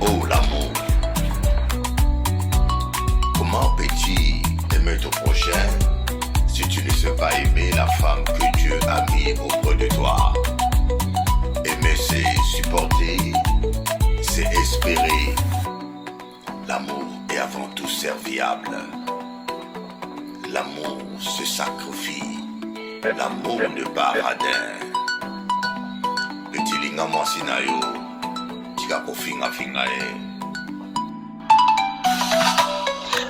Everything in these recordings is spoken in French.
Oh l'amour, comment peux-tu aimer ton prochain si tu ne sais pas aimer la femme que Dieu a mis auprès de toi? Aimer c'est supporter, c'est espérer. L'amour est avant tout serviable. L'amour se sacrifie. L'amour ne bat radin. Petit linga mwasinayo, tika kofinga finga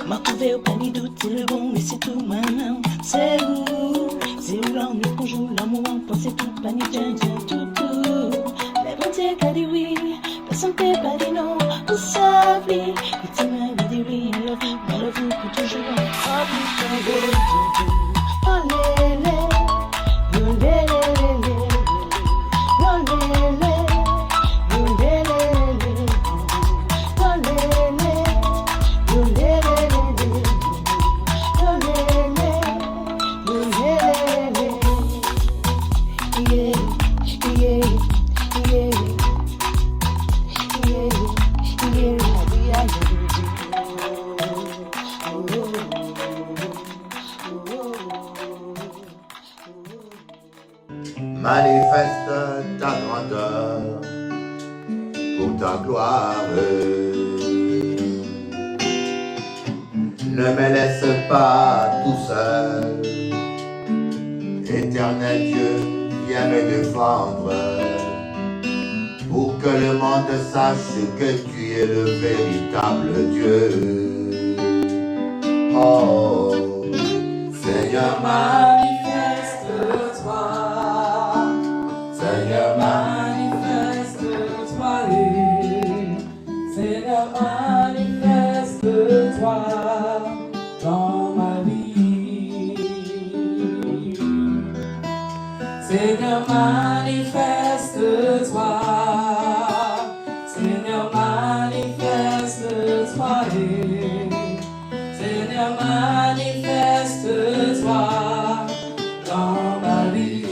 M'a trouvé au panier doute, c'est le bon, mais c'est tout maintenant. C'est où l'ennui qu'on joue, l'amour en pense, c'est tout, panier, tiens, tout. Les bons dieux qu'a dit oui, personne ne peut pas dire non, on s'oublie. Et tu m'as dit oui, I love you pour toujours. Oh lélé, yo lélé, yo lélé. Manifeste ta grandeur pour ta gloire. Ne me laisse pas tout seul. Éternel Dieu, viens me défendre pour que le monde sache que tu es le véritable Dieu. Oh, Seigneur, manifeste-toi. Seigneur, manifeste-toi. Seigneur, manifeste-toi dans ma vie. Seigneur, manifeste-toi. Seigneur, manifeste-toi. Seigneur, manifeste-toi dans ma vie.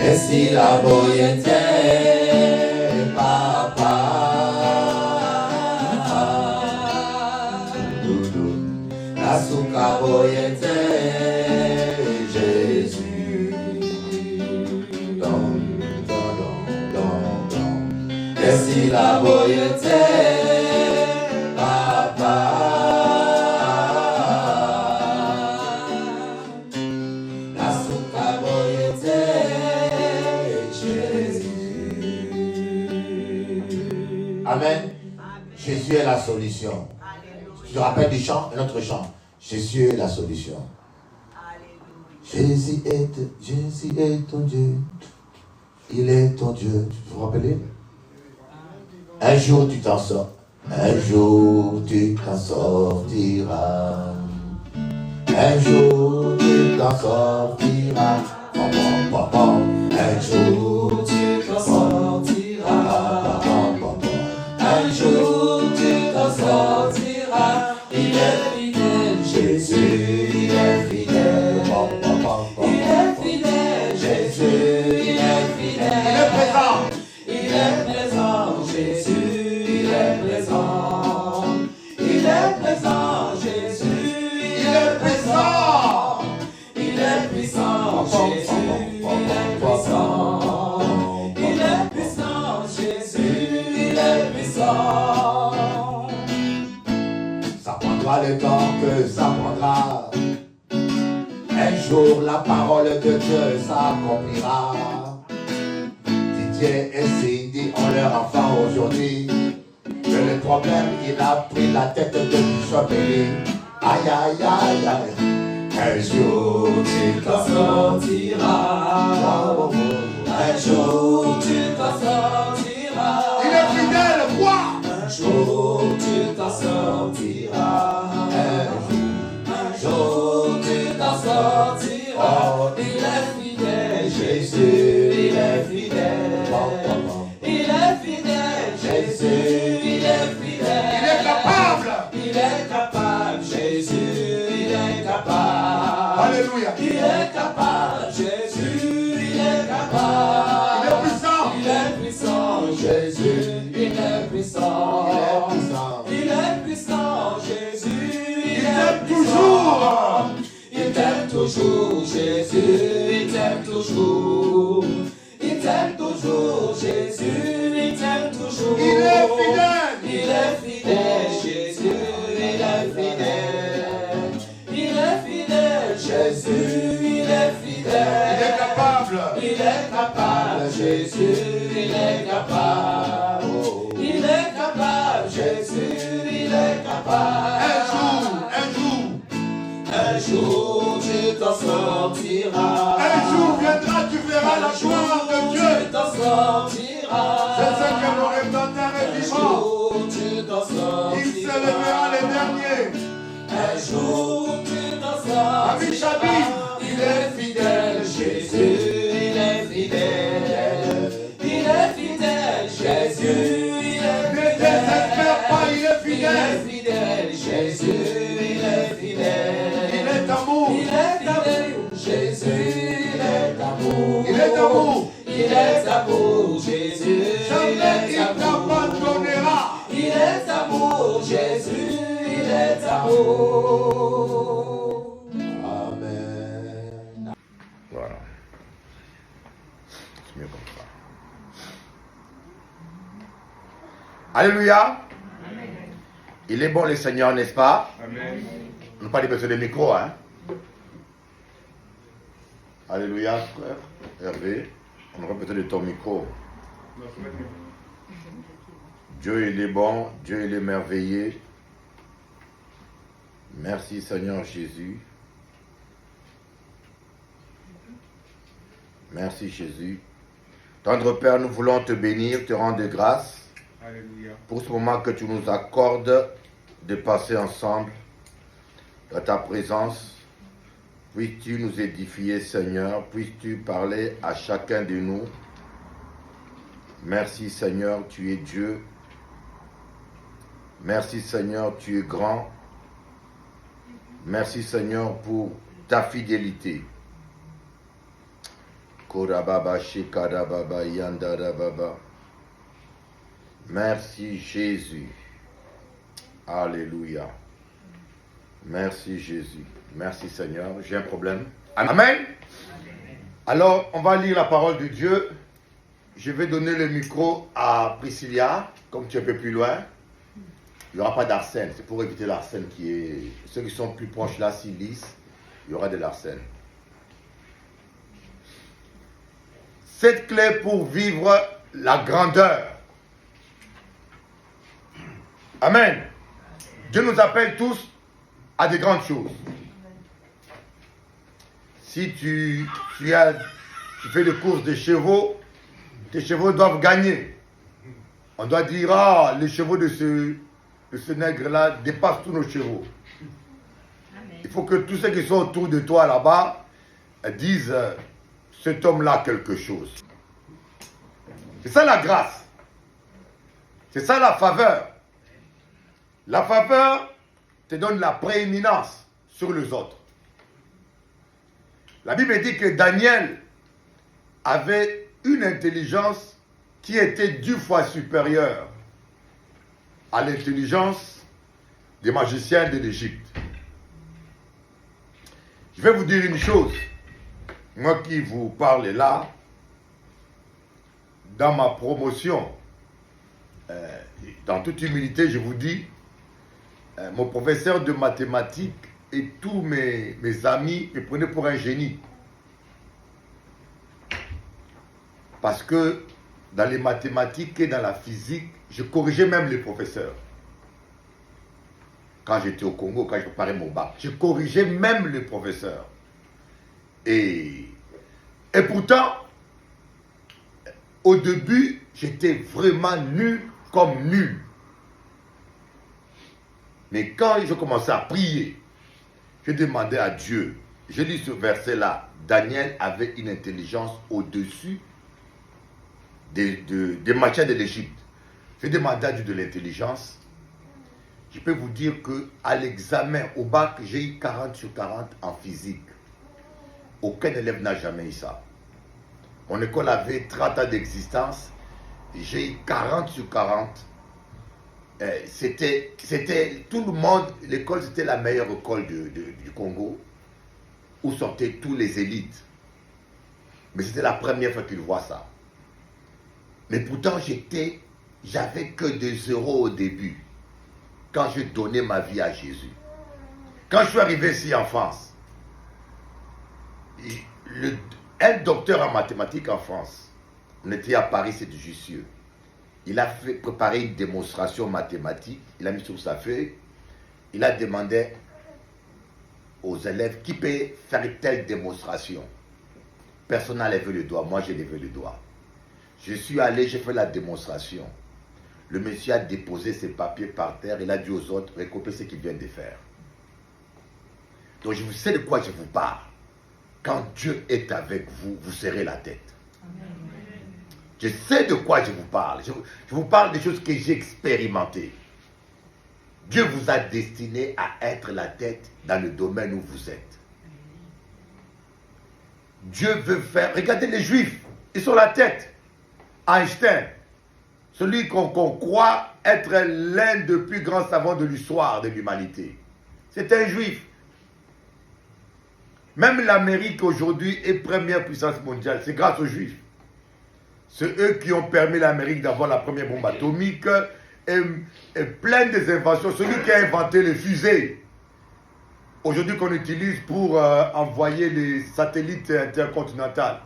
Et si la boyette papa, la souka boyette Jésus, et si la boyette papa, la souka boyette Amen. Jésus est la solution. Tu te rappelles du chant, un autre chant. Jésus est la solution. Jésus est ton Dieu. Il est ton Dieu. Tu vous rappelez? Un jour tu t'en sors. Un jour tu t'en sortiras. Un jour tu t'en sortiras. Un jour tu t'en sortiras. pas le temps que ça prendra. Un jour la parole de Dieu s'accomplira. Didier et Cindy ont leur enfant aujourd'hui. Que le problème il a pris la tête de Bishop Eli. Aïe aïe aïe aïe. Un jour tu t'en sortiras. Un jour tu t'en sortiras. Il est fidèle, quoi? Un jour tu t'en sortiras. Un jour tu t'en sortiras. Il est fidèle, Jésus, il est fidèle. Il est fidèle, Jésus, il est fidèle. Il est capable. Il est capable, Jésus, il est capable. Alléluia. Il est capable, Jésus, il est capable. Il est puissant. Il est puissant, Jésus, il est puissant. Il est puissant, Jésus, il t'aime toujours. Il t'aime toujours, Jésus, il t'aime toujours. Il t'aime toujours, Jésus, il t'aime toujours. Il est fidèle. Il est fidèle, Jésus, il est fidèle. Il est fidèle, Jésus, il est fidèle. Il est capable. Il est capable, Jésus, il est capable. Il est capable, Jésus, il est capable. Un jour tu t'en sortiras. Un jour viendra, tu verras la gloire de Dieu. Tu t'en sortiras. C'est ce que le rédempteur est vivant. Un jour tu t'en sortiras. Il s'élèvera les derniers. Un jour tu t'en sortiras. Ami Chabi, il est fidèle, Jésus, il est fidèle. Il est fidèle, Jésus, il est ne fidèle. désespère pas, il est Il fidèle. est fidèle, Jésus, il est fidèle. Il est amour. Il est amour, Jésus, il est amour. Il est amour. Il est amour, Jésus, Jamais il il est amour. t'abandonnera. Il est amour, Jésus, il est amour. Amen. Voilà. C'est mieux comme ça. Alléluia. Il est bon le Seigneur, n'est-ce pas? Amen. On n'a pas besoin de micro, hein? Alléluia, frère. Hervé, on aurait besoin de ton micro. Dieu, il est bon. Dieu, il est merveilleux. Merci, Seigneur Jésus. Merci, Jésus. Tendre Père, nous voulons te bénir, te rendre grâce Alléluia. pour ce moment que tu nous accordes de passer ensemble dans ta présence. Puisses-tu nous édifier, Seigneur. Puisses-tu parler à chacun de nous. Merci, Seigneur, tu es Dieu. Merci, Seigneur, tu es grand. Merci, Seigneur, pour ta fidélité. Korababa, Shekarababa, Yandarababa. Merci, Jésus. Alléluia. Merci, Jésus. Merci, Seigneur. J'ai un problème. Amen. Alors, on va lire la parole de Dieu. Je vais donner le micro à Priscilla, comme tu es un peu plus loin. Il n'y aura pas d'arsène. C'est pour éviter l'arsène qui est... Ceux qui sont plus proches là, s'ils lisent, il y aura de l'arsène. Cette clé pour vivre la grandeur. Amen. Dieu nous appelle tous à des grandes choses. Si tu fais des courses de chevaux, tes chevaux doivent gagner. On doit dire, ah, les chevaux de ce nègre-là dépassent tous nos chevaux. Amen. Il faut que tous ceux qui sont autour de toi là-bas disent, cet homme-là a quelque chose. C'est ça la grâce. C'est ça la faveur. La faveur te donne la prééminence sur les autres. La Bible dit que Daniel avait une intelligence qui était 10 fois supérieure à l'intelligence des magiciens de l'Égypte. Je vais vous dire une chose. Moi qui vous parle là, dans ma promotion, dans toute humilité, je vous dis, mon professeur de mathématiques et tous mes amis me prenaient pour un génie. Parce que dans les mathématiques et dans la physique, je corrigeais même les professeurs. Quand j'étais au Congo, quand je préparais mon bac, je corrigeais même les professeurs. Et pourtant, au début, j'étais vraiment nul comme nul. Mais quand je commençais à prier, je demandais à Dieu, je lis ce verset-là, Daniel avait une intelligence au-dessus des magiciens de l'Égypte. Je demandais à Dieu de l'intelligence. Je peux vous dire qu'à l'examen, au bac, j'ai eu 40 sur 40 en physique. Aucun élève n'a jamais eu ça. Mon école avait 30 ans d'existence. J'ai eu 40 sur 40. C'était tout le monde, l'école c'était la meilleure école du Congo, où sortaient tous les élites. Mais c'était la première fois qu'ils voient ça. Mais pourtant j'avais que des zéros au début, quand je donnais ma vie à Jésus. Quand je suis arrivé ici en France, un docteur en mathématiques en France, on était à Paris, c'est du Jussieu. Il a préparé une démonstration mathématique, il a mis sur sa feuille, il a demandé aux élèves qui peut faire telle démonstration. Personne n'a levé le doigt, moi j'ai levé le doigt. Je suis allé, j'ai fait la démonstration. Le monsieur a déposé ses papiers par terre, il a dit aux autres, recopiez ce qu'il vient de faire. Donc je vous sais de quoi je vous parle. Quand Dieu est avec vous, vous serrez la tête. Je sais de quoi je vous parle. Je vous parle des choses que j'ai expérimentées. Dieu vous a destiné à être la tête dans le domaine où vous êtes. Dieu veut faire... Regardez les Juifs, ils sont la tête. Einstein, celui qu'on croit être l'un des plus grands savants de l'histoire de l'humanité. C'est un Juif. Même l'Amérique aujourd'hui est première puissance mondiale. C'est grâce aux Juifs. C'est eux qui ont permis à l'Amérique d'avoir la première bombe atomique et plein des inventions. Celui qui a inventé les fusées, aujourd'hui qu'on utilise pour envoyer les satellites intercontinentaux,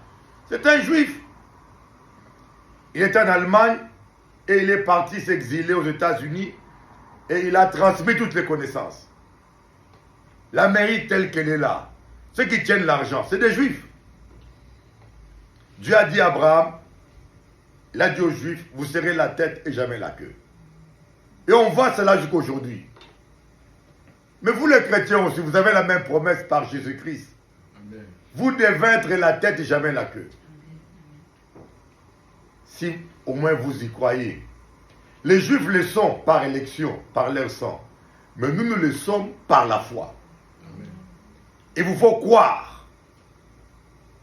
c'est un Juif. Il est en Allemagne et il est parti s'exiler aux États-Unis et il a transmis toutes les connaissances. L'Amérique telle qu'elle est là, ceux qui tiennent l'argent, c'est des Juifs. Dieu a dit à Abraham, il a dit aux Juifs, vous serrez la tête et jamais la queue. Et on voit cela jusqu'à aujourd'hui. Mais vous les chrétiens aussi, vous avez la même promesse par Jésus-Christ. Vous devez être la tête et jamais la queue. Si au moins vous y croyez. Les Juifs le sont par élection, par leur sang. Mais nous le sommes par la foi. Il vous faut croire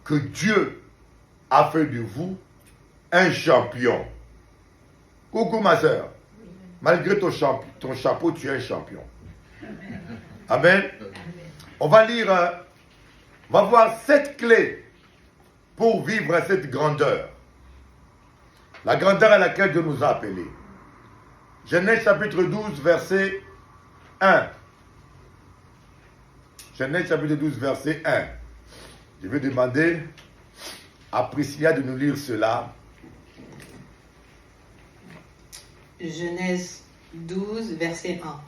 que Dieu a fait de vous un champion. Coucou ma soeur. Malgré ton chapeau, tu es un champion. Amen. On va lire, on va voir 7 clés pour vivre à cette grandeur. La grandeur à laquelle Dieu nous a appelés. Genèse chapitre 12, verset 1. Genèse chapitre 12, verset 1. Je vais demander à Priscilla de nous lire cela. Genèse 12, verset 1.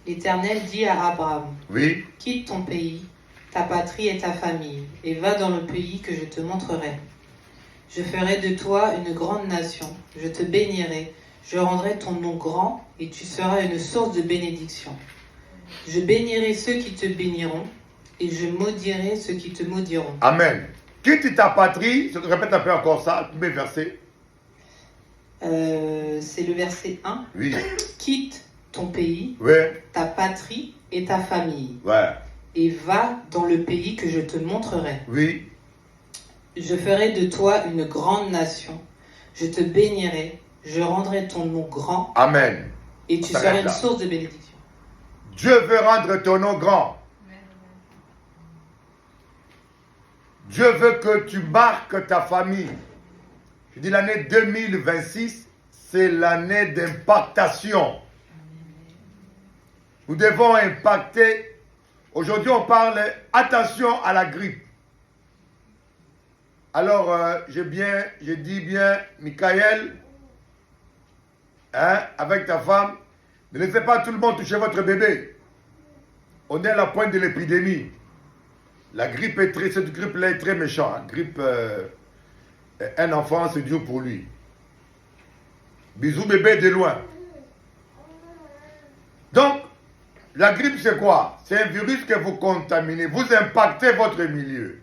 L'Éternel dit à Abraham, Oui. quitte ton pays, ta patrie et ta famille, et va dans le pays que je te montrerai. Je ferai de toi une grande nation, je te bénirai, je rendrai ton nom grand, et tu seras une source de bénédiction. Je bénirai ceux qui te béniront, et je maudirai ceux qui te maudiront. Amen. Quitte ta patrie, je te répète un peu encore ça, tous mes versets. C'est le verset 1. Oui. Quitte ton pays, Ouais. ta patrie et ta famille, Ouais. et va dans le pays que je te montrerai. Oui. Je ferai de toi une grande nation, je te bénirai, je rendrai ton nom grand, Amen. et tu Ça seras reste une là. source de bénédiction. Dieu veut rendre ton nom grand. Dieu veut que tu marques ta famille. Je dis l'année 2026, c'est l'année d'impactation. Nous devons impacter. Aujourd'hui, on parle attention à la grippe. Alors, j'ai dit bien, Michael, hein, avec ta femme, ne laissez pas tout le monde toucher votre bébé. On est à la pointe de l'épidémie. La grippe cette grippe-là est très méchante. Hein. Grippe, un enfant, c'est dur pour lui. Bisous bébé de loin. Donc, la grippe, c'est quoi? C'est un virus que vous contaminez. Vous impactez votre milieu.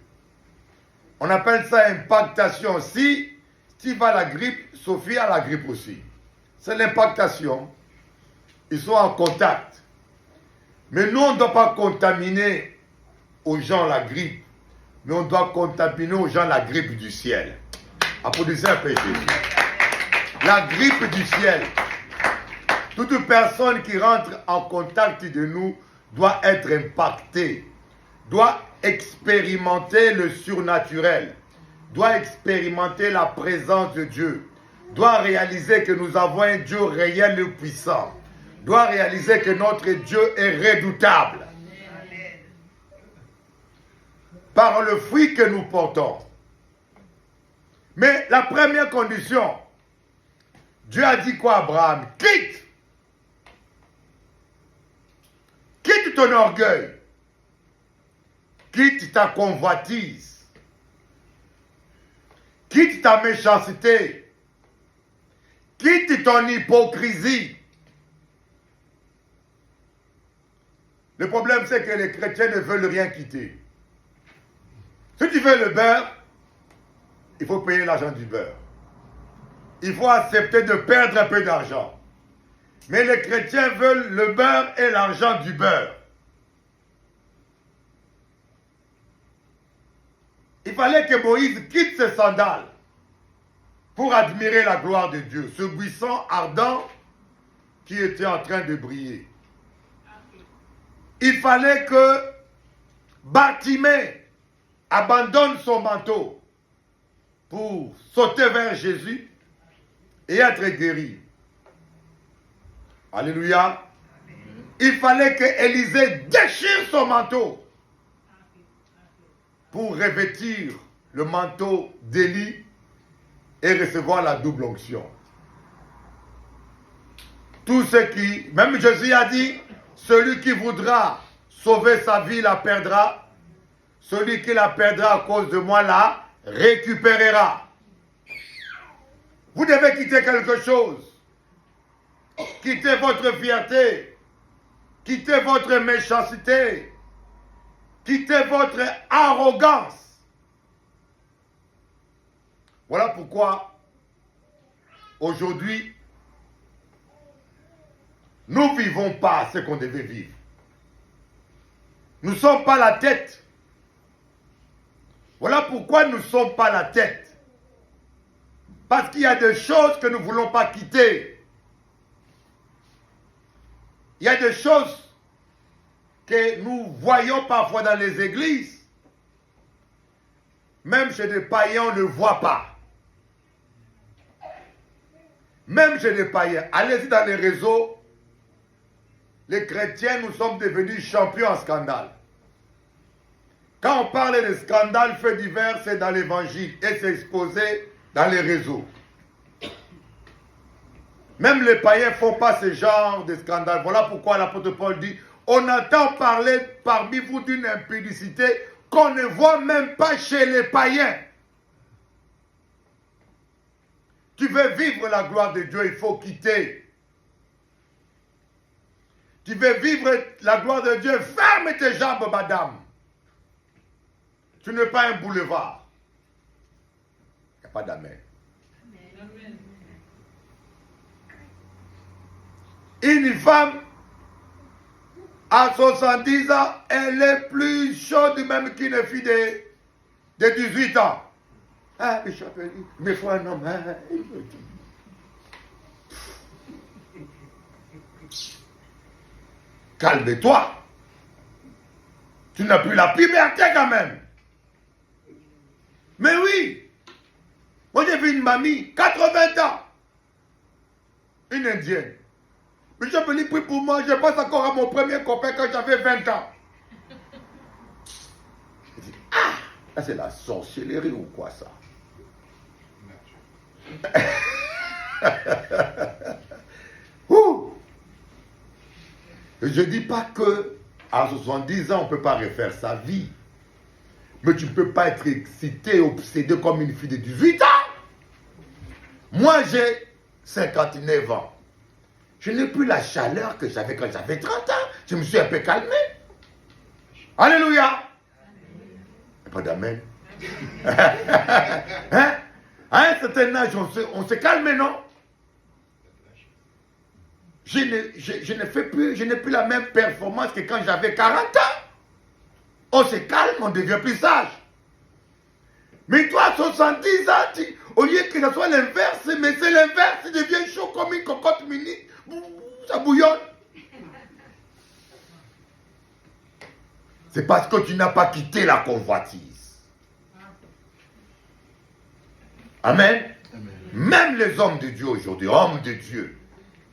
On appelle ça impactation. Si va la grippe, Sophie a la grippe aussi. C'est l'impactation. Ils sont en contact. Mais nous, on ne doit pas contaminer aux gens la grippe. Mais on doit contaminer aux gens la grippe du ciel. Applaudissez un peu Jésus. La grippe du ciel. Toute personne qui rentre en contact de nous doit être impactée, doit expérimenter le surnaturel, doit expérimenter la présence de Dieu, doit réaliser que nous avons un Dieu réel et puissant, doit réaliser que notre Dieu est redoutable. Par le fruit que nous portons. Mais la première condition, Dieu a dit quoi à Abraham? Quitte ton orgueil. Quitte ta convoitise. Quitte ta méchanceté. Quitte ton hypocrisie. Le problème, c'est que les chrétiens ne veulent rien quitter. Si tu veux le beurre, il faut payer l'argent du beurre. Il faut accepter de perdre un peu d'argent. Mais les chrétiens veulent le beurre et l'argent du beurre. Il fallait que Moïse quitte ses sandales pour admirer la gloire de Dieu, ce buisson ardent qui était en train de briller. Il fallait que Bartimée abandonne son manteau pour sauter vers Jésus et être guéri. Alléluia. Il fallait que Élisée déchire son manteau pour revêtir le manteau d'Élie et recevoir la double onction. Tout ce qui, même Jésus a dit, celui qui voudra sauver sa vie la perdra, celui qui la perdra à cause de moi la récupérera. Vous devez quitter quelque chose. Quittez votre fierté. Quittez votre méchanceté. Quittez votre arrogance. Voilà pourquoi, aujourd'hui, nous ne vivons pas ce qu'on devait vivre. Nous ne sommes pas la tête. Voilà pourquoi nous ne sommes pas la tête. Parce qu'il y a des choses que nous ne voulons pas quitter. Il y a des choses que nous voyons parfois dans les églises. Même chez des païens, on ne voit pas. Même chez les païens. Allez-y dans les réseaux. Les chrétiens, nous sommes devenus champions en scandale. Quand on parle de scandales, faits divers, c'est dans l'évangile et c'est exposé dans les réseaux. Même les païens ne font pas ce genre de scandale. Voilà pourquoi l'apôtre Paul dit, on entend parler parmi vous d'une impudicité qu'on ne voit même pas chez les païens. Tu veux vivre la gloire de Dieu, il faut quitter. Tu veux vivre la gloire de Dieu, ferme tes jambes, madame. Tu n'es pas un boulevard. Il n'y a pas d'amen. Une femme, à 70 ans, elle est plus chaude même qu'une fille de 18 ans. Ah, Bishop, mais il faut un homme. Hein? Calme-toi. Tu n'as plus la puberté quand même. Mais oui. Moi j'ai vu une mamie, 80 ans. Une indienne. Bishop Eli prie pour moi, je pense encore à mon premier copain quand j'avais 20 ans. Je dis, ah, là c'est la sorcellerie ou quoi ça? Je ne dis pas que à 70 ans, on ne peut pas refaire sa vie. Mais tu ne peux pas être excité, obsédé comme une fille de 18 ans. Moi, j'ai 59 ans. Je n'ai plus la chaleur que j'avais quand j'avais 30 ans. Je me suis un peu calmé. Alléluia. Pas d'amen. Hein? À un certain âge, on se calme, non? Je n'ai plus la même performance que quand j'avais 40 ans. On se calme, on devient plus sage. Mais toi, à 70 ans, au lieu que ce soit l'inverse, mais c'est l'inverse, tu deviens chaud comme une cocotte mini. Ça bouillonne. C'est parce que tu n'as pas quitté la convoitise. Amen. Amen. Même les hommes de Dieu aujourd'hui, hommes de Dieu,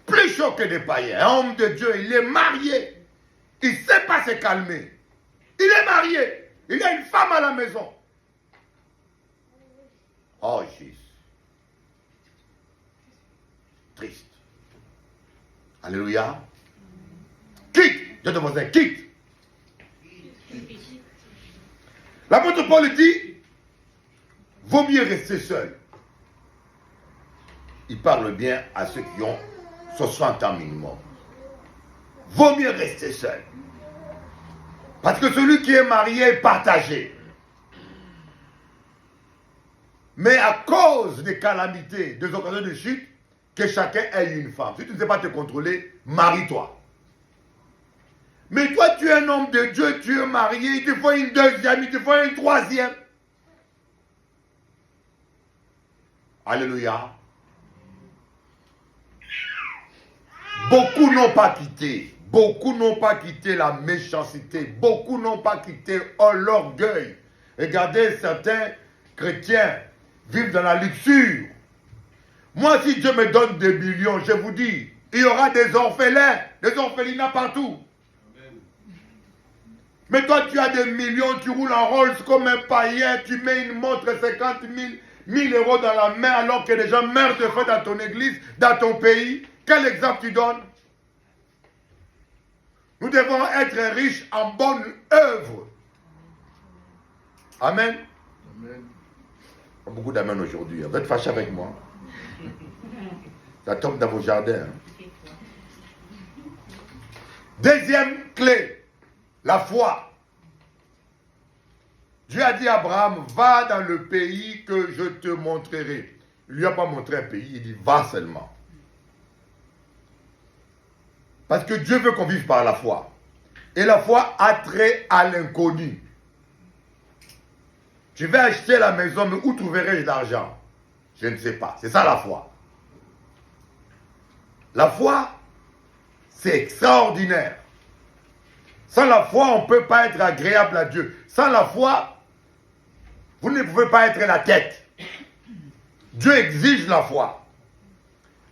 plus chaud que des païens, un homme de Dieu, il est marié. Il ne sait pas se calmer. Il est marié. Il a une femme à la maison. Oh Jésus. Triste. Alléluia. Quitte. Dieu te voisin, quitte. L'apôtre Paul dit, vaut mieux rester seul. Il parle bien à ceux qui ont 60 ans minimum. Vaut mieux rester seul. Parce que celui qui est marié est partagé. Mais à cause des calamités, des occasions de chute, que chacun ait une femme. Si tu ne sais pas te contrôler, marie-toi. Mais toi, tu es un homme de Dieu, tu es marié, il te faut une deuxième, il te faut une troisième. Alléluia. Beaucoup n'ont pas quitté. Beaucoup n'ont pas quitté la méchanceté. Beaucoup n'ont pas quitté l'orgueil. Regardez, certains chrétiens vivent dans la luxure. Moi, si Dieu me donne des millions, je vous dis, il y aura des orphelins, des orphelinats partout. Amen. Mais toi, tu as des millions, tu roules en Rolls comme un païen, tu mets une montre 50 000 euros dans la main alors que les gens meurent de faim dans ton église, dans ton pays. Quel exemple tu donnes? Nous devons être riches en bonne œuvre. Amen. Amen. Beaucoup d'amen aujourd'hui. Vous êtes fâchés avec moi. Ça tombe dans vos jardins. Deuxième clé, la foi. Dieu a dit à Abraham, va dans le pays que je te montrerai. Il ne lui a pas montré un pays, il dit va seulement. Parce que Dieu veut qu'on vive par la foi. Et la foi a trait à l'inconnu. Tu vais acheter la maison, mais où trouverai-je l'argent? Je ne sais pas. C'est ça la foi. La foi, c'est extraordinaire. Sans la foi, on ne peut pas être agréable à Dieu. Sans la foi, vous ne pouvez pas être la tête. Dieu exige la foi.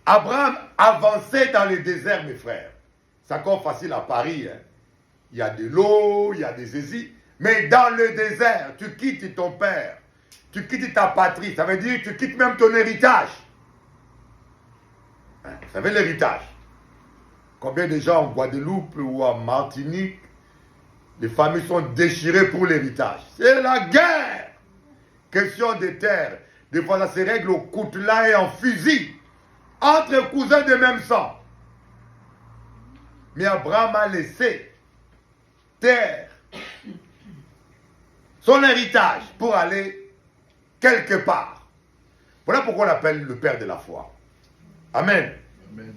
Abraham avançait dans le désert, mes frères. C'est encore facile à Paris. Hein. Il y a de l'eau, il y a des hésies. Mais dans le désert, tu quittes ton père. Tu quittes ta patrie. Ça veut dire que tu quittes même ton héritage. Hein, vous savez l'héritage. Combien de gens en Guadeloupe ou en Martinique, les familles sont déchirées pour l'héritage. C'est la guerre. Question de terre. Des fois, ça se règle au coutelas et en fusil. Entre cousins de même sang. Mais Abraham a laissé terre, son héritage, pour aller quelque part. Voilà pourquoi on l'appelle le père de la foi. Amen. Amen.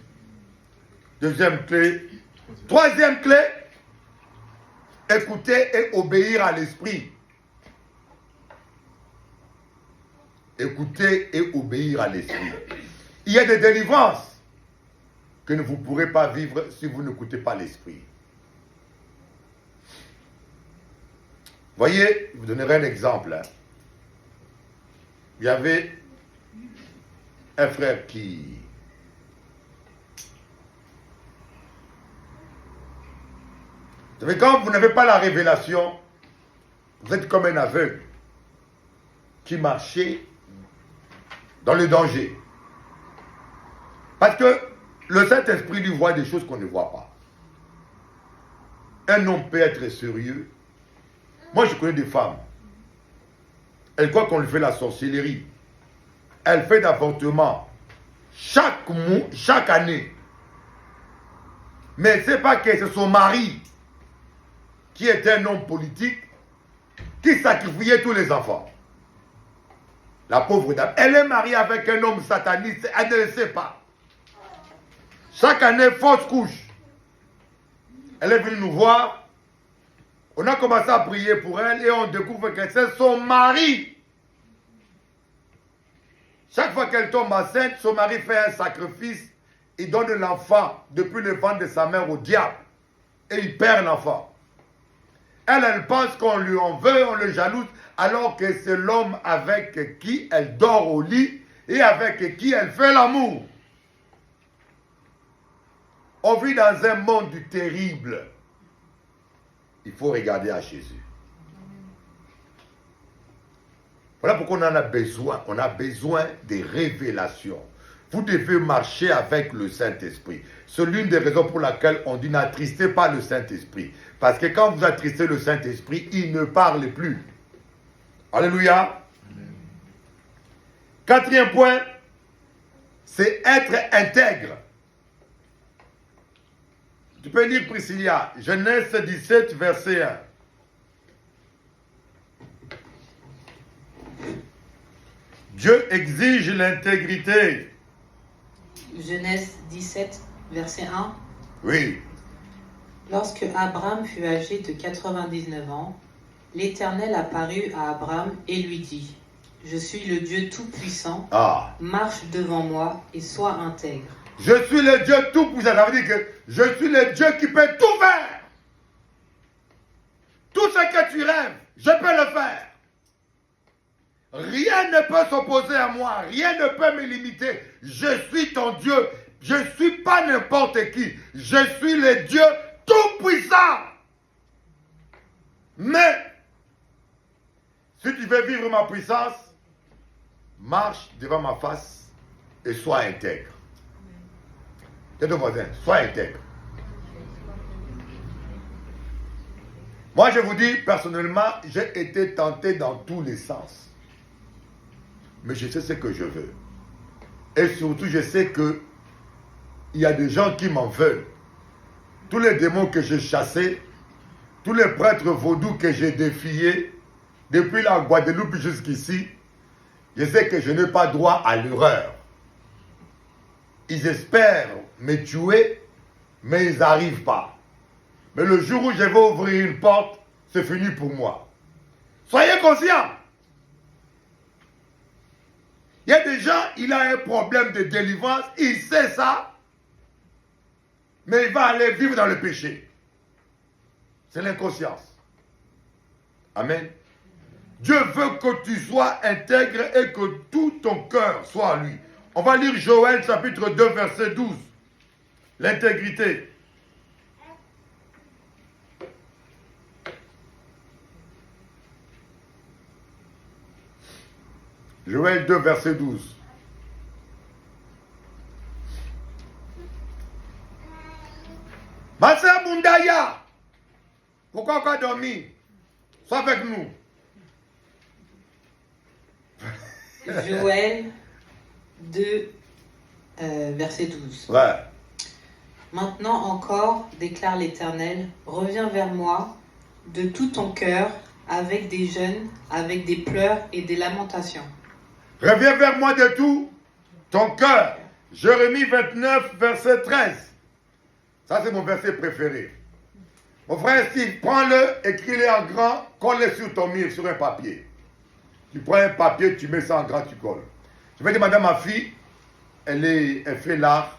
Deuxième clé. Troisième clé, écouter et obéir à l'esprit. Écouter et obéir à l'esprit. Il y a des délivrances que vous ne pourrez pas vivre si vous n'écoutez pas l'esprit. Voyez, je vous donnerai un exemple. Hein. Il y avait un frère qui Vous savez, quand vous n'avez pas la révélation, vous êtes comme un aveugle qui marchait dans le danger. Parce que le Saint-Esprit lui voit des choses qu'on ne voit pas. Un homme peut être sérieux. Moi, je connais des femmes. Elles croient qu'on lui fait la sorcellerie. Elle fait d'avortement chaque année. Mais elle ne sait pas que c'est son mari qui était un homme politique qui sacrifiait tous les enfants. La pauvre dame, elle est mariée avec un homme sataniste, elle ne le sait pas. Chaque année, fausse couche. Elle est venue nous voir. On a commencé à prier pour elle et on découvre que c'est son mari. Chaque fois qu'elle tombe enceinte, son mari fait un sacrifice. Il donne l'enfant depuis le ventre de sa mère au diable. Et il perd l'enfant. Elle pense qu'on lui en veut, on le jalouse, alors que c'est l'homme avec qui elle dort au lit et avec qui elle fait l'amour. On vit dans un monde terrible. Il faut regarder à Jésus. Voilà pourquoi on en a besoin. On a besoin des révélations. Vous devez marcher avec le Saint-Esprit. C'est l'une des raisons pour laquelle on dit n'attristez pas le Saint-Esprit. Parce que quand vous attristez le Saint-Esprit, il ne parle plus. Alléluia. Quatrième point, c'est être intègre. Tu peux lire Priscilla, Genèse 17, verset 1. Dieu exige l'intégrité. Genèse 17, verset 1. Oui. Lorsque Abraham fut âgé de 99 ans, l'Éternel apparut à Abraham et lui dit, « Je suis le Dieu Tout-Puissant, marche devant moi et sois intègre. » Je suis le Dieu Tout-Puissant, ça veut dire que je suis le Dieu qui peut tout faire. Tout ce que tu rêves, je peux le faire. Rien ne peut s'opposer à moi, rien ne peut me limiter. Je suis ton Dieu, je ne suis pas n'importe qui. Je suis le Dieu Tout-Puissant. Mais, si tu veux vivre ma puissance, marche devant ma face et sois intègre. Tes deux voisins, sois intègre. Moi, je vous dis, personnellement, j'ai été tenté dans tous les sens. Mais je sais ce que je veux. Et surtout, je sais que il y a des gens qui m'en veulent. Tous les démons que j'ai chassés, tous les prêtres vaudous que j'ai défiés, depuis la Guadeloupe jusqu'ici, je sais que je n'ai pas droit à l'erreur. Ils espèrent me tuer, mais ils n'arrivent pas. Mais le jour où je vais ouvrir une porte, c'est fini pour moi. Soyez conscients. Il y a des gens, il a un problème de délivrance, il sait ça, mais il va aller vivre dans le péché. C'est l'inconscience. Amen. Dieu veut que tu sois intègre et que tout ton cœur soit à lui. On va lire Joël chapitre 2 verset 12. L'intégrité. Joël 2 verset 12. Ma sœur Mundaya, pourquoi tu as dormi? Sois avec nous. Joël 2, verset 12. Ouais. Maintenant encore, déclare l'Éternel, reviens vers moi de tout ton cœur, avec des jeûnes, avec des pleurs et des lamentations. Reviens vers moi de tout ton cœur. Jérémie 29, verset 13. Ça, c'est mon verset préféré. Mon frère Steve, prends-le, écris-le en grand, colle-le sur ton mur, sur un papier. Tu prends un papier, tu mets ça en grand, tu colles. Je vais demander à ma fille, elle fait l'art,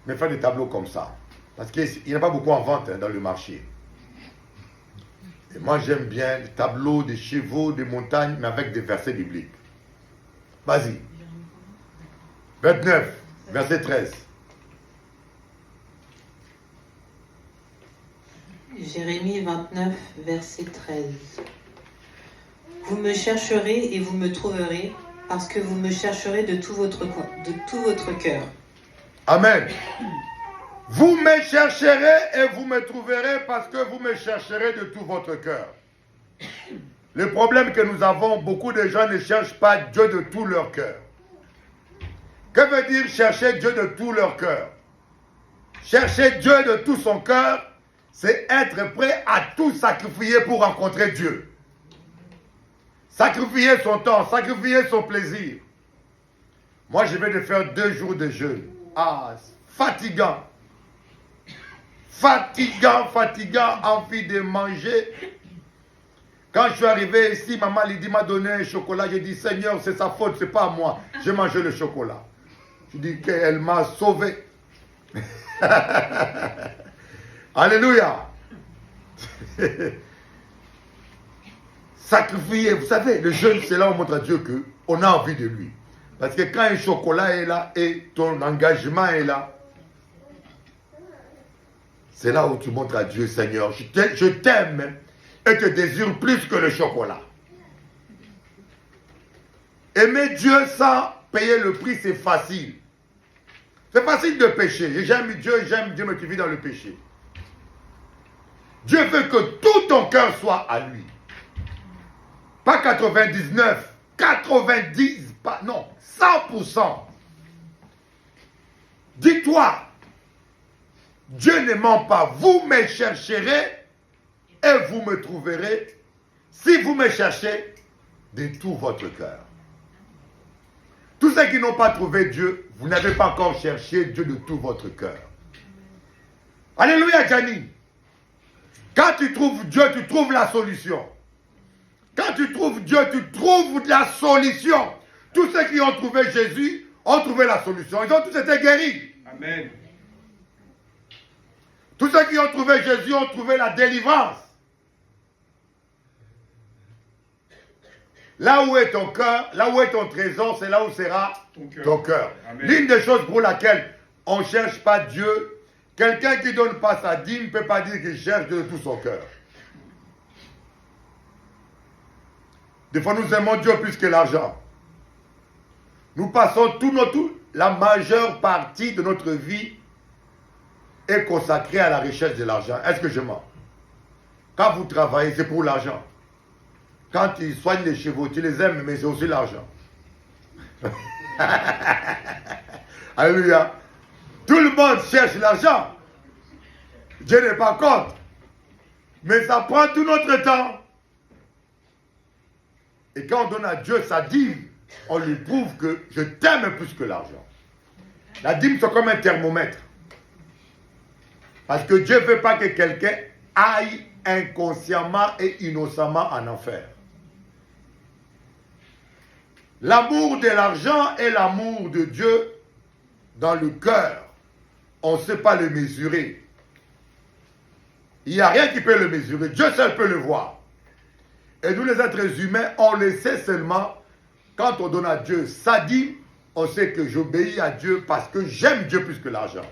mais fait des tableaux comme ça. Parce qu'il n'y en a pas beaucoup en vente dans le marché. Et moi, j'aime bien les tableaux des chevaux, des montagnes, mais avec des versets bibliques. Vas-y. 29, verset 13. Jérémie 29, verset 13. Vous me chercherez et vous me trouverez, parce que vous me chercherez de tout votre cœur. Amen. Vous me chercherez et vous me trouverez parce que vous me chercherez de tout votre cœur. Le problème que nous avons, beaucoup de gens ne cherchent pas Dieu de tout leur cœur. Que veut dire chercher Dieu de tout leur cœur? Chercher Dieu de tout son cœur, c'est être prêt à tout sacrifier pour rencontrer Dieu. Sacrifier son temps, sacrifier son plaisir. Moi, je vais de faire 2 jours de jeûne. Ah, fatigant. Fatigant, envie de manger. Quand je suis arrivé ici, maman Lydie m'a donné un chocolat. J'ai dit, Seigneur, c'est sa faute, c'est pas à moi. J'ai mangé le chocolat. Je dis qu'elle m'a sauvé. Alléluia. Sacrifier, vous savez, le jeûne, c'est là où on montre à Dieu qu'on a envie de lui. Parce que quand un chocolat est là et ton engagement est là, c'est là où tu montres à Dieu, Seigneur, je t'aime et te désire plus que le chocolat. Aimer Dieu sans payer le prix, c'est facile. C'est facile de pécher. J'aime Dieu, mais tu vis dans le péché. Dieu veut que tout ton cœur soit à lui. Pas 99, 90, pas, non, 100%. Dis-toi, Dieu ne ment pas. Vous me chercherez et vous me trouverez si vous me cherchez de tout votre cœur. Tous ceux qui n'ont pas trouvé Dieu, vous n'avez pas encore cherché Dieu de tout votre cœur. Alléluia, Gianni. Quand tu trouves Dieu, tu trouves la solution. Quand tu trouves Dieu, tu trouves la solution. Tous ceux qui ont trouvé Jésus ont trouvé la solution. Ils ont tous été guéris. Amen. Tous ceux qui ont trouvé Jésus ont trouvé la délivrance. Là où est ton cœur, là où est ton trésor, c'est là où sera ton cœur. L'une des choses pour laquelle on ne cherche pas Dieu, quelqu'un qui ne donne pas sa dîme ne peut pas dire qu'il cherche Dieu de tout son cœur. Des fois, nous aimons Dieu plus que l'argent. Nous passons la majeure partie de notre vie est consacrée à la richesse de l'argent. Est-ce que je mens? Quand vous travaillez, c'est pour l'argent. Quand ils soignent les chevaux, tu les aimes, mais c'est aussi l'argent. Alléluia. Tout le monde cherche l'argent. Dieu n'est pas contre. Mais ça prend tout notre temps. Et quand on donne à Dieu sa dîme, on lui prouve que je t'aime plus que l'argent. La dîme, c'est comme un thermomètre. Parce que Dieu ne veut pas que quelqu'un aille inconsciemment et innocemment en enfer. L'amour de l'argent et l'amour de Dieu dans le cœur, on ne sait pas le mesurer. Il n'y a rien qui peut le mesurer. Dieu seul peut le voir. Et nous les êtres humains, on le sait seulement quand on donne à Dieu sa dîme, on sait que j'obéis à Dieu parce que j'aime Dieu plus que l'argent.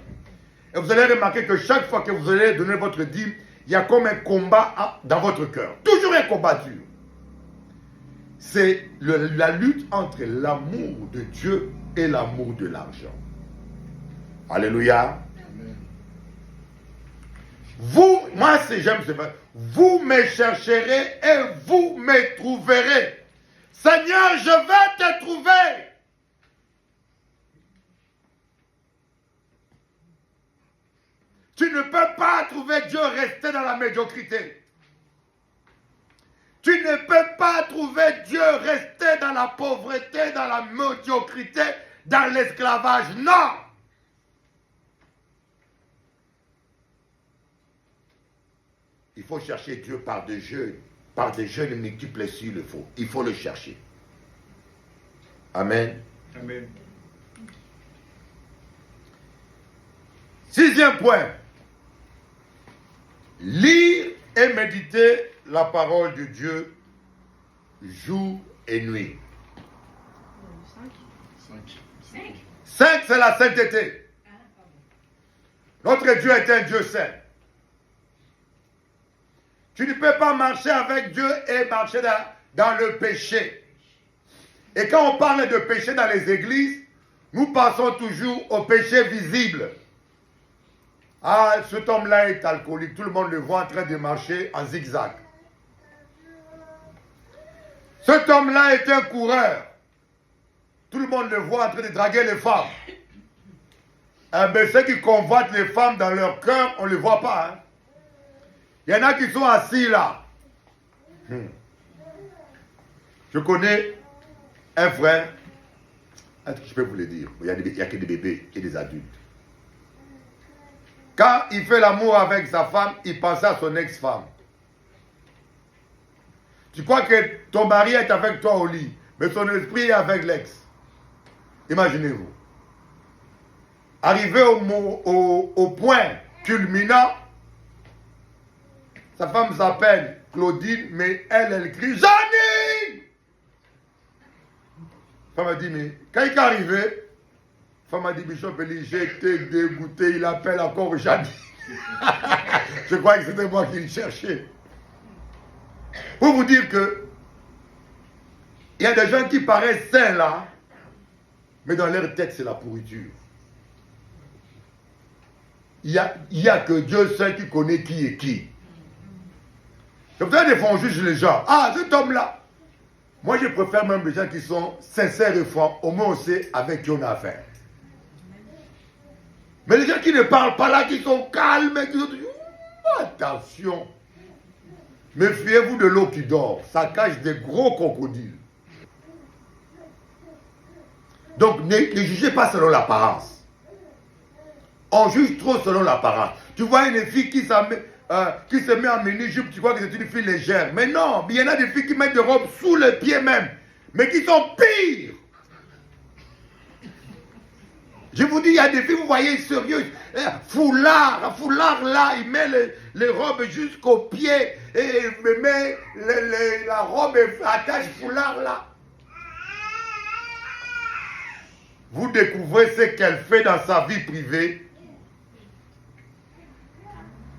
Et vous allez remarquer que chaque fois que vous allez donner votre dîme, il y a comme un combat dans votre cœur. Toujours un combat dur. C'est la lutte entre l'amour de Dieu et l'amour de l'argent. Alléluia. Vous, moi j'aime ce verset. Vous me chercherez et vous me trouverez. Seigneur, je vais te trouver. Tu ne peux pas trouver Dieu rester dans la médiocrité. Tu ne peux pas trouver Dieu rester dans la pauvreté, dans la médiocrité, dans l'esclavage. Non! Il faut chercher Dieu par des jeûnes multiples s'il le faut. Il faut le chercher. Amen. Amen. 6e point. Lire et méditer la parole de Dieu jour et nuit. 5, c'est la sainteté. Notre Dieu est un Dieu saint. Tu ne peux pas marcher avec Dieu et marcher dans le péché. Et quand on parle de péché dans les églises, nous pensons toujours au péché visible. Ah, cet homme-là est alcoolique. Tout le monde le voit en train de marcher en zigzag. Cet homme-là est un coureur. Tout le monde le voit en train de draguer les femmes. Eh bien, ceux qui convoitent les femmes dans leur cœur, on ne les voit pas. Hein. Il y en a qui sont assis là. Je connais un frère. Est-ce que je peux vous le dire? Il n'y a que des bébés et des adultes. Quand il fait l'amour avec sa femme, il pense à son ex-femme. Tu crois que ton mari est avec toi au lit, mais son esprit est avec l'ex. Imaginez-vous. Arrivé au point culminant, sa femme s'appelle Claudine, mais elle crie « Janine !» La femme a dit, mais quand il est arrivé, la femme a dit, Bishop Eli, j'ai été dégoûté, il appelle encore Janine. Je crois que c'était moi qui le cherchais. Pour vous dire que il y a des gens qui paraissent sains là, mais dans leur tête c'est la pourriture. Il y a que Dieu seul qui connaît qui est qui. C'est pour ça que des fois on juge les gens. Ah, cet homme-là. Moi je préfère même les gens qui sont sincères et francs. Au moins on sait avec qui on a affaire. Mais les gens qui ne parlent pas là, qui sont calmes, qui sont toujours... Attention. Méfiez-vous de l'eau qui dort. Ça cache des gros crocodiles. Donc ne jugez pas selon l'apparence. On juge trop selon l'apparence. Tu vois une fille qui se met en mini-jupe, tu crois que c'est une fille légère. Mais non, il y en a des filles qui mettent des robes sous les pieds même, mais qui sont pires. Je vous dis, il y a des filles, vous voyez, sérieuses. Foulard là, il met les robes jusqu'aux pieds et il met la robe et attache foulard là. Vous découvrez ce qu'elle fait dans sa vie privée.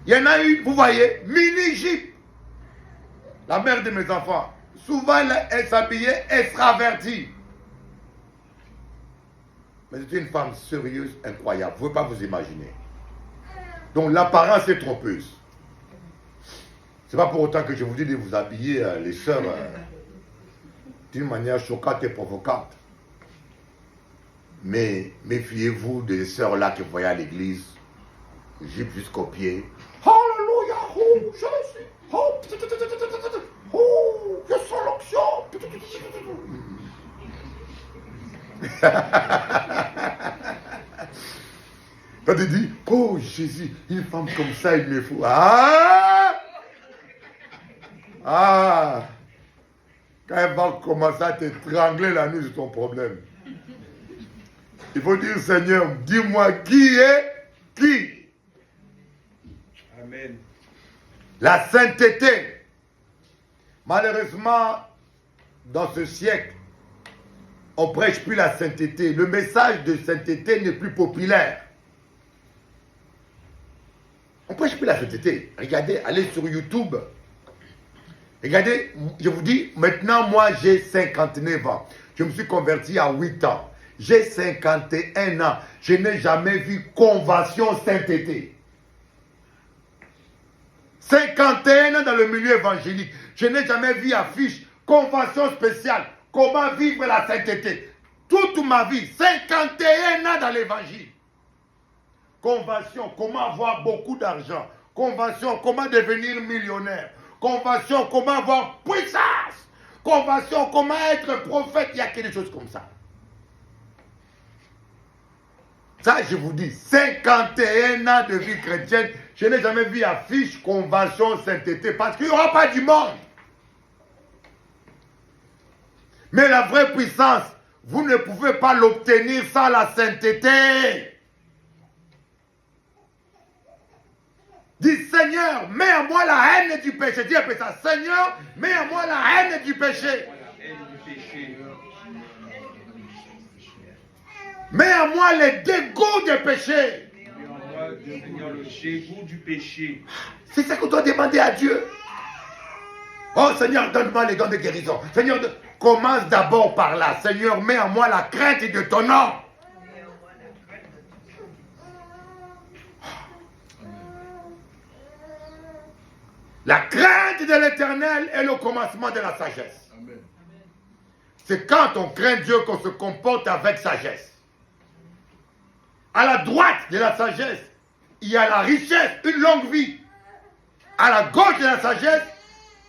Il y en a une, vous voyez, mini-jupe. La mère de mes enfants. Souvent, elle s'habillait extravertie. Mais c'est une femme sérieuse, incroyable. Vous ne pouvez pas vous imaginer. Donc l'apparence est trompeuse. Ce n'est pas pour autant que je vous dis de vous habiller, les sœurs, d'une manière choquante et provocante. Mais méfiez-vous des sœurs là que vous voyez à l'église, jupe jusqu'aux pieds. Alléluia, oh, je suis, oh, je sens l'onction. Quand tu dis, oh Jésus, une femme comme ça, il me faut. Quand elle va commencer à t'étrangler la nuit, c'est ton problème. Il faut dire, Seigneur, dis-moi qui est qui. Amen. La sainteté. Malheureusement, dans ce siècle, on ne prêche plus la sainteté. Le message de sainteté n'est plus populaire. On ne prêche plus la sainteté. Regardez, allez sur YouTube. Regardez, je vous dis, maintenant, moi, j'ai 59 ans. Je me suis converti à 8 ans. J'ai 51 ans. Je n'ai jamais vu convention sainteté. 51 ans dans le milieu évangélique. Je n'ai jamais vu affiche, convention spéciale. Comment vivre la sainteté. Toute ma vie, 51 ans dans l'évangile. Convention, comment avoir beaucoup d'argent. Convention, comment devenir millionnaire. Convention, comment avoir puissance. Convention, comment être prophète. Il y a quelque chose comme ça. Ça, je vous dis, 51 ans de vie chrétienne, je n'ai jamais vu affiche, convention, sainteté, parce qu'il n'y aura pas du monde. Mais la vraie puissance, vous ne pouvez pas l'obtenir sans la sainteté. Dis, Seigneur, mets en moi la haine du péché. Dis un peu ça, Seigneur, mets en moi la haine du péché. Mets en moi les dégoûts du péché. Seigneur, le dégoût du péché. C'est ça qu'on doit demander à Dieu. Oh Seigneur, donne-moi les dons de guérison. Seigneur, commence d'abord par là. Seigneur, mets en moi la crainte de ton nom. La crainte de l'Éternel est le commencement de la sagesse. C'est quand on craint Dieu qu'on se comporte avec sagesse. À la droite de la sagesse, il y a la richesse, une longue vie. À la gauche de la sagesse,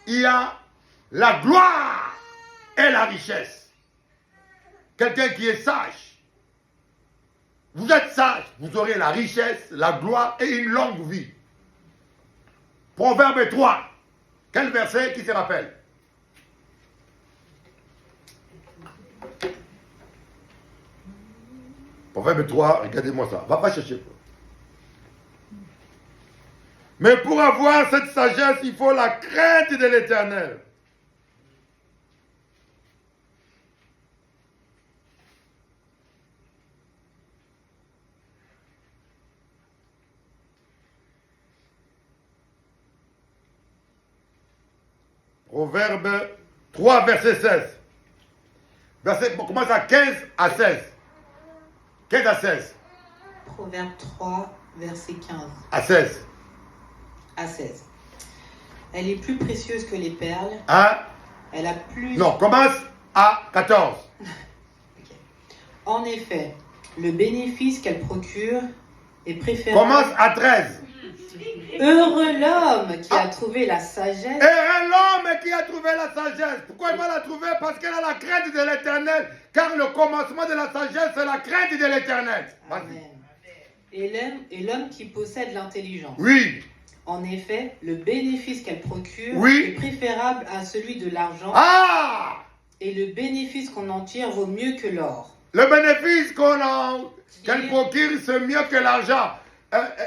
il y a la gloire et la richesse. Quelqu'un qui est sage. Vous êtes sage, vous aurez la richesse, la gloire et une longue vie. Proverbe 3. Quel verset qui se rappelle? Proverbe 3, regardez-moi ça. Va chercher. Mais pour avoir cette sagesse, il faut la crainte de l'Éternel. Proverbe 3, verset 16. On commence à 15 à 16. 15 à 16. Proverbe 3, verset 15 À 16. à 16. Elle est plus précieuse que les perles. Hein? Elle a plus... Non, commence à 14. Ok. En effet, le bénéfice qu'elle procure est préférable... Commence à 13. Heureux l'homme qui a trouvé la sagesse. Et l'homme qui a trouvé la sagesse. Pourquoi il va la trouver? Parce qu'elle a la crainte de l'Éternel. Car le commencement de la sagesse, c'est la crainte de l'Éternel. Amen. Et l'homme qui possède l'intelligence. Oui. En effet, le bénéfice qu'elle procure Oui. est préférable à celui de l'argent. Ah! Et le bénéfice qu'on en tire vaut mieux que l'or. Le bénéfice qu'elle procure, c'est mieux que l'argent.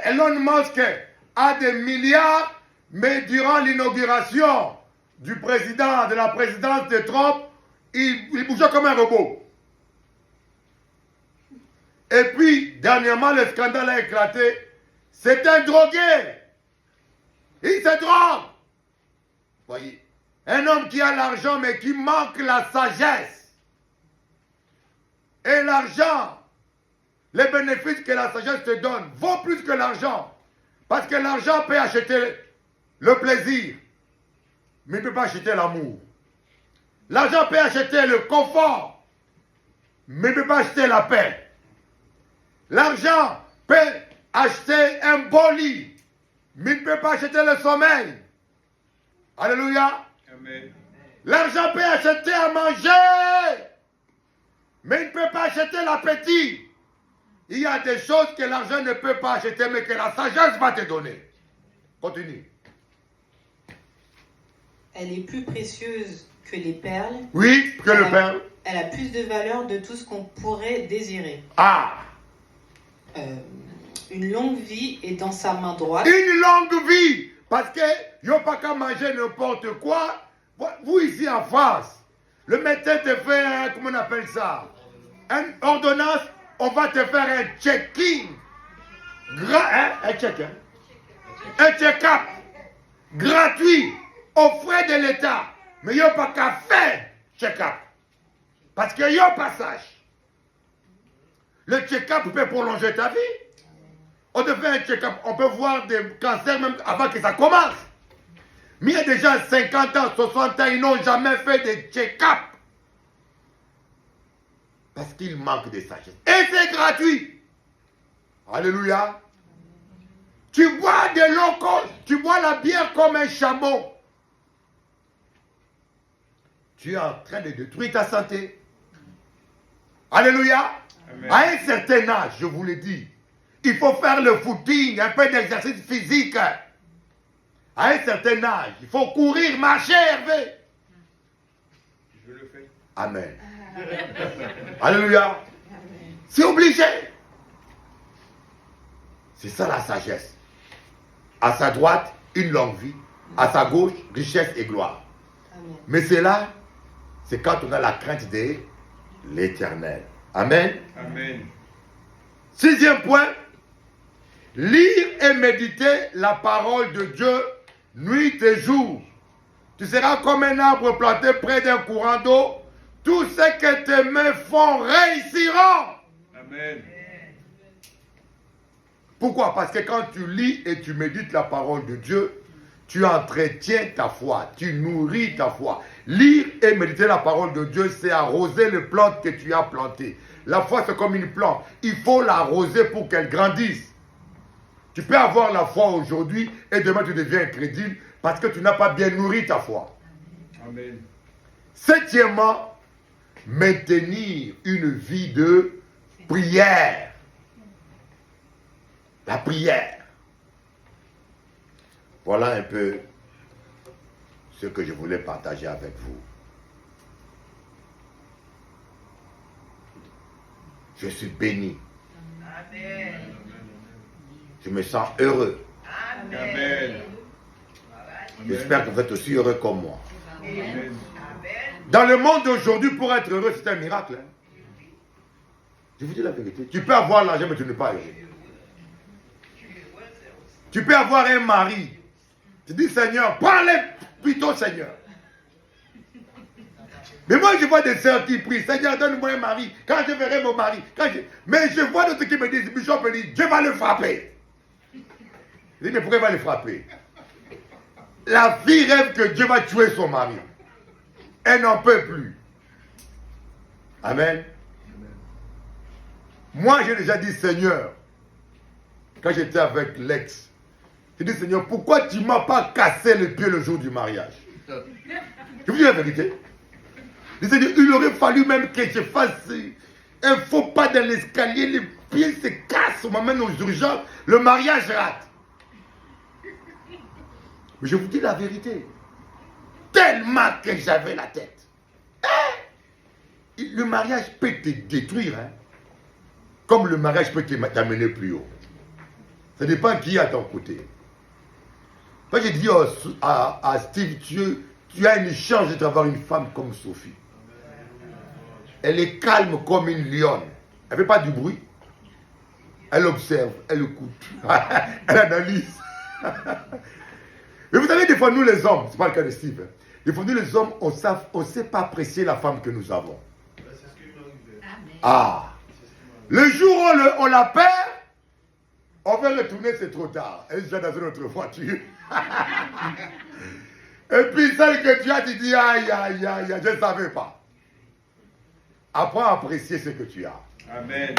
Elon Musk a des milliards, mais durant l'inauguration du président, de la présidence de Trump, il bougeait comme un robot. Et puis, dernièrement, le scandale a éclaté. C'est un drogué. Il se drogue. Voyez, un homme qui a l'argent, mais qui manque la sagesse. Et l'argent, les bénéfices que la sagesse te donne, vaut plus que l'argent. Parce que l'argent peut acheter le plaisir, mais il ne peut pas acheter l'amour. L'argent peut acheter le confort, mais il ne peut pas acheter la paix. L'argent peut acheter un beau lit, mais il ne peut pas acheter le sommeil. Alléluia. Amen. L'argent peut acheter à manger, mais il ne peut pas acheter l'appétit. Il y a des choses que l'argent ne peut pas acheter, mais que la sagesse va te donner. Continue. Elle est plus précieuse que les perles. Oui, que le Père. Elle a plus de valeur de tout ce qu'on pourrait désirer. Ah! Une longue vie est dans sa main droite. Une longue vie! Parce que il n'y a pas qu'à manger n'importe quoi. Vous ici en France, le médecin te fait, comment on appelle ça? Une ordonnance, on va te faire un check-in. Un check-in. Un check-up. Gratuit. Aux frais de l'État. Mais il n'y a pas qu'à faire check-up. Parce qu'il y a un passage. Le check-up peut prolonger ta vie. On te fait un check-up. On peut voir des cancers même avant que ça commence. Mais il y a des gens 50 ans, 60 ans, ils n'ont jamais fait de check-up. Parce qu'il manque de sagesse. Et c'est gratuit. Alléluia. Tu bois de l'eau, tu bois la bière comme un chameau. Tu es en train de détruire ta santé. Alléluia. Amen. À un certain âge, je vous le dis, il faut faire le footing, un peu d'exercice physique. À un certain âge, il faut courir, marcher, Hervé. Je le fais. Amen. Alléluia. C'est obligé. C'est ça la sagesse. À sa droite, une longue vie. À sa gauche, richesse et gloire. Amen. Mais c'est là, c'est quand on a la crainte de l'Éternel. Amen. Amen. 6e point, lire et méditer la parole de Dieu nuit et jour, Tu seras comme un arbre planté près d'un courant d'eau. Tout ce que tes mains font réussiront. Amen. Pourquoi? Parce que quand tu lis et tu médites la parole de Dieu, tu entretiens ta foi, tu nourris ta foi. Lire et méditer la parole de Dieu, c'est arroser les plantes que tu as plantées. La foi, c'est comme une plante. Il faut l'arroser pour qu'elle grandisse. Tu peux avoir la foi aujourd'hui et demain tu deviens incrédule parce que tu n'as pas bien nourri ta foi. Amen. Septièmement, maintenir une vie de prière. La prière. Voilà un peu ce que je voulais partager avec vous. Je suis béni. Amen. Je me sens heureux. Amen. J'espère que vous êtes aussi heureux comme moi. Amen. Dans le monde d'aujourd'hui, pour être heureux, c'est un miracle. Hein. Je vous dis la vérité. Tu peux avoir l'argent, mais tu n'es pas heureux. Tu peux avoir un mari. Tu dis, Seigneur, prends-les plutôt, Seigneur. Mais moi, je vois des sœurs qui prient, Seigneur, donne-moi un mari. Quand je verrai mon mari. Mais je vois d'autres qui me disent, Bishop me dit, Dieu va le frapper. Je dis, mais pourquoi il va le frapper? La fille rêve que Dieu va tuer son mari. Elle n'en peut plus. Amen. Moi, j'ai déjà dit, Seigneur, quand j'étais avec l'ex, j'ai dit, Seigneur, pourquoi tu ne m'as pas cassé les pieds le jour du mariage? Je vous dis la vérité. Je dis, il aurait fallu même que je fasse un faux pas dans l'escalier, les pieds se cassent, on m'amène aux urgences, le mariage rate. Mais je vous dis la vérité. Tellement que j'avais la tête. Le mariage peut te détruire. Hein? Comme le mariage peut t'amener plus haut. Ça dépend qui est à ton côté. Moi, j'ai dit à Steve, tu as une chance d'avoir une femme comme Sophie. Elle est calme comme une lionne. Elle ne fait pas du bruit. Elle observe, elle écoute. Elle analyse. Mais vous savez, des fois, nous les hommes, ce n'est pas le cas de Steve, hein, des fois, nous les hommes, on ne sait pas apprécier la femme que nous avons. Ah! Le jour où on la perd, on va retourner, c'est trop tard. Elle est déjà dans une autre voiture. Et puis celle que tu as, tu dis, aïe, aïe, aïe, je ne savais pas. Apprends à apprécier ce que tu as. Amen.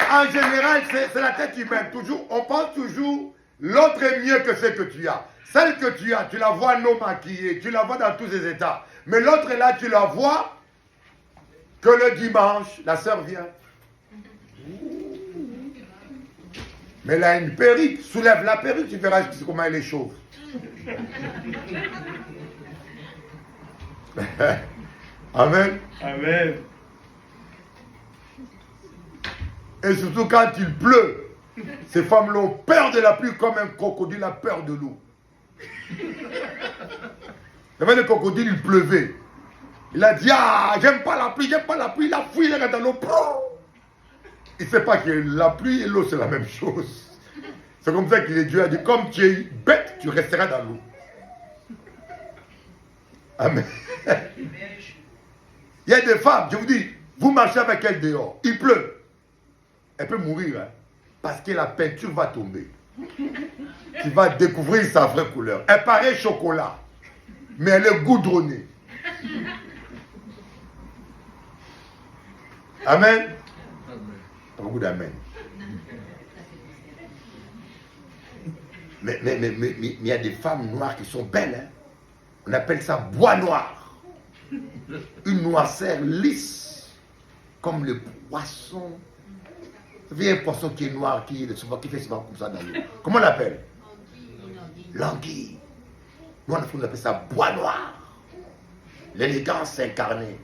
En général, c'est la tête humaine. Toujours, on pense toujours, l'autre est mieux que ce que tu as. Celle que tu as, tu la vois non maquillée, tu la vois dans tous ses états. Mais l'autre est là, tu la vois que le dimanche, la sœur vient. Mais elle a une perruque, soulève la perruque, tu verras comment elle est chauve. Amen. Amen. Et surtout quand il pleut, ces femmes-là ont peur de la pluie comme un crocodile a peur de l'eau. Il y avait le crocodile, il pleuvait. Il a dit, ah, j'aime pas la pluie, il a fouillé dans l'eau. Il ne sait pas que la pluie et l'eau, c'est la même chose. C'est comme ça que Dieu a dit, comme tu es bête, tu resteras dans l'eau. Amen. Il y a des femmes, je vous dis, vous marchez avec elle dehors, il pleut. Elle peut mourir, hein, parce que la peinture va tomber. Tu vas découvrir sa vraie couleur. Elle paraît chocolat, mais elle est goudronnée. Amen. Pas beaucoup d'amen. Mais il y a des femmes noires qui sont belles. Hein. On appelle ça bois noir. Une noirceur lisse, comme le poisson. Vous voyez un poisson qui est noir, qui fait souvent comme ça dans l'eau. Comment on l'appelle? L'anguille. Nous, on appelle ça bois noir. L'élégance incarnée.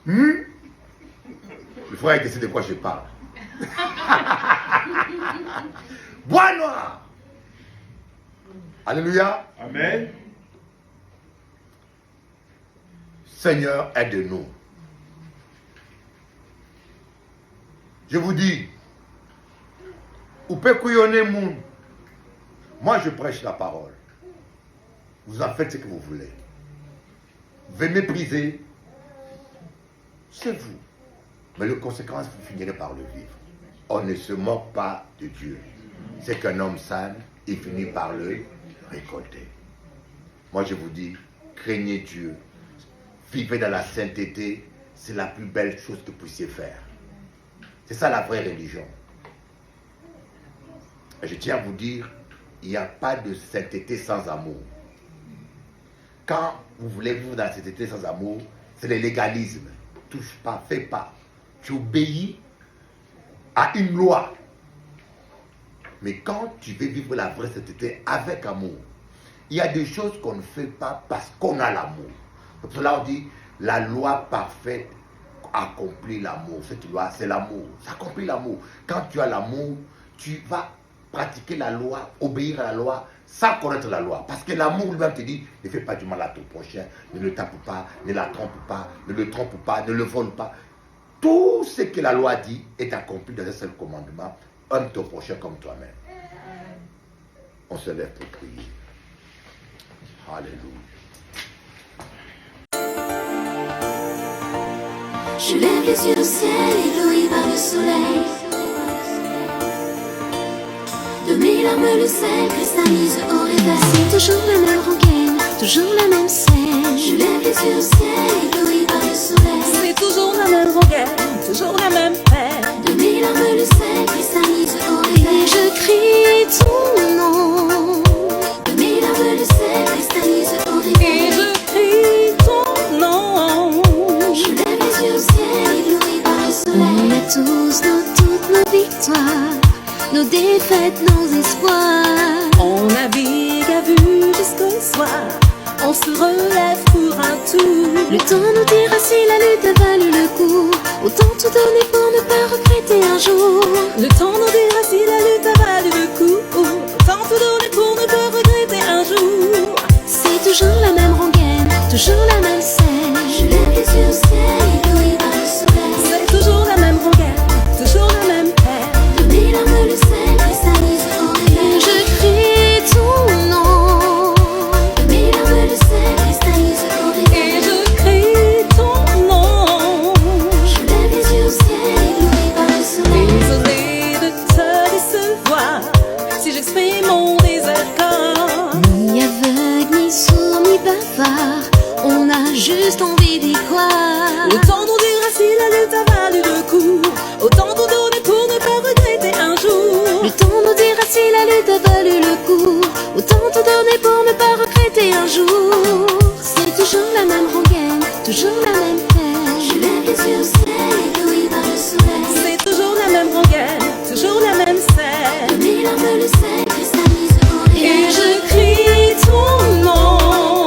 Le frère, il sait de quoi je parle. Bois noir. Alléluia. Amen. Seigneur, aide-nous. Je vous dis, Ou peut couillonner moun. Moi, je prêche la parole. Vous en faites ce que vous voulez. Venez mépriser, c'est vous. Mais les conséquences, vous finirez par le vivre. On ne se moque pas de Dieu. C'est qu'un homme sale, il finit par le récolter. Moi, je vous dis, craignez Dieu. Vivez dans la sainteté, c'est la plus belle chose que vous puissiez faire. C'est ça la vraie religion. Et je tiens à vous dire, il n'y a pas de sainteté sans amour. Quand vous voulez vivre dans la sainteté sans amour, c'est le légalisme. Touche pas, fais pas. Tu obéis à une loi. Mais quand tu veux vivre la vraie sainteté avec amour, il y a des choses qu'on ne fait pas parce qu'on a l'amour. Pour cela on dit, la loi parfaite accomplit l'amour. Cette loi, c'est l'amour. Ça accomplit l'amour. Quand tu as l'amour, tu vas pratiquer la loi, obéir à la loi, sans connaître la loi. Parce que l'amour lui-même te dit, ne fais pas du mal à ton prochain, ne le tape pas, ne la trompe pas, ne le trompe pas, ne le vole pas. Tout ce que la loi dit est accompli dans un seul commandement, aime ton prochain comme toi-même. On se lève pour prier. Alléluia. Je lève les yeux au ciel, ébloui par le soleil. De mes larmes le sel cristallise au réveil. C'est toujours la même rengaine, toujours la même scène. Je lève les yeux au ciel, ébloui par le soleil. C'est toujours la même rengaine, toujours la même peine. De mes larmes le sel cristallise au réveil. Et je crie ton nom. De mes larmes le sel cristallise au réveil. Et je crie ton nom. Je lève les yeux au ciel, ébloui par le soleil. On a tous toutes nos victoires, nos défaites, nos espoirs. On navigue à vue jusqu'au soir. On se relève pour un tour. Le temps nous dira si la lutte a valu le coup. Autant tout donner pour ne pas regretter un jour. Le temps nous dira si la lutte a valu le coup. Autant tout donner pour ne pas regretter un jour. C'est toujours la même rengaine, toujours la même scène. Je lève les yeux au ciel, ébloui par le soleil. C'est toujours la même rengaine, toujours la même peine. De mes larmes le sel cristallise au réveil. Je crie ton nom. De mes larmes le sel cristallise au réveil. Et je crie ton nom. Je lève les yeux au ciel, ébloui par le soleil. Désolé de te décevoir si j'exprime mon désaccord. Ni aveugle, ni sourd, ni bavard, on a juste envie d'y croire. Le temps nous dira si la lutte a valu le coup. Autant tout donner pour ne pas regretter un jour. Le temps nous dira si la lutte a valu le coup. Autant tout donner pour ne pas regretter un jour. C'est toujours la même rengaine, toujours la même peine. Je lève les yeux au ciel, ébloui par le soleil. C'est toujours la même rengaine, toujours la même De scène. mes larmes le sel cristallise au réveil. Et je crie ton nom.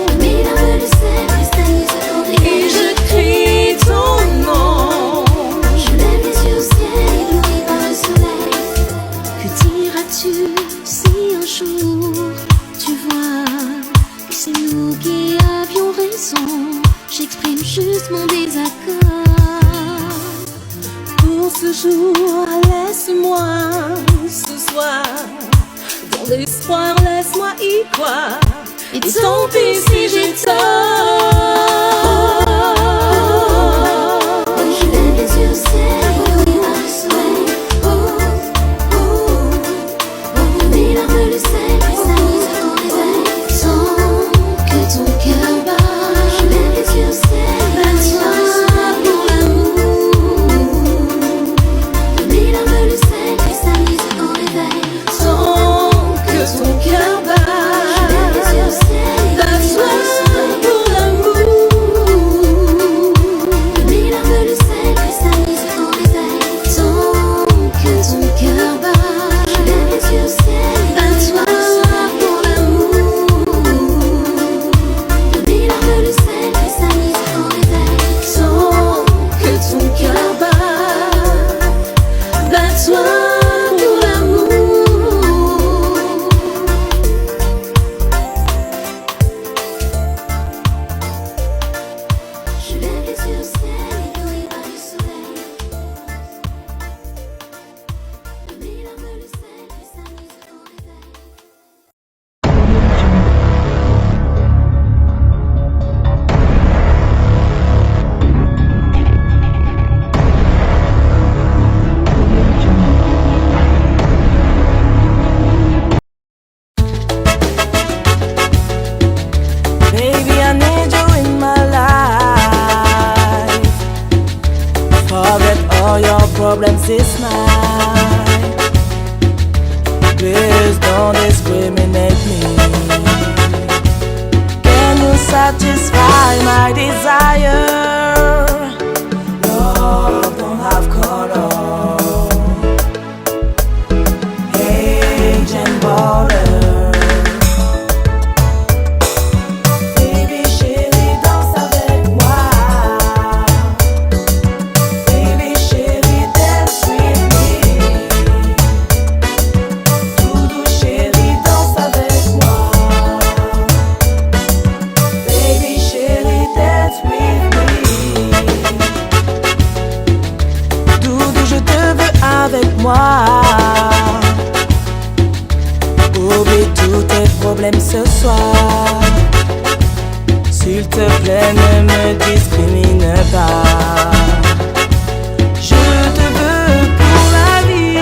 De mes larmes le sel cristallise au réveil. Et je crie ton nom. Je lève les yeux au ciel, ébloui par le soleil. Que diras-tu si un jour tu vois que c'est nous qui avions raison? J'exprime juste mon désaccord. Pour ce jour, laisse-moi ce soir. Dans l'espoir, laisse-moi y croire. Et Tant pis si j'ai tort. Je lève les yeux au ciel, ébloui par le soleil. De mes larmes le sel cristallise au réveil. Sans que ton cœur bat, je lève les yeux au ciel, ébloui par le soleil. Pour l'amour. De mes larmes le sel cristallise au réveil. Sans que ton cœur bat. Je lève les yeux au ciel, ébloui par le soleil. Pour l'amour. problem, c'est smile. Please don't discriminate me. Can you satisfy my desire? Love don't have color, age and border. Baby chérie, danse avec moi. Baby chérie, dance with me. Doudou chérie, danse avec moi. Baby chérie, dance with me. Doudou, je te veux avec moi. Oublie tous tes problèmes ce soir. S'il te plaît, ne me discrimine pas. Je te veux pour la vie.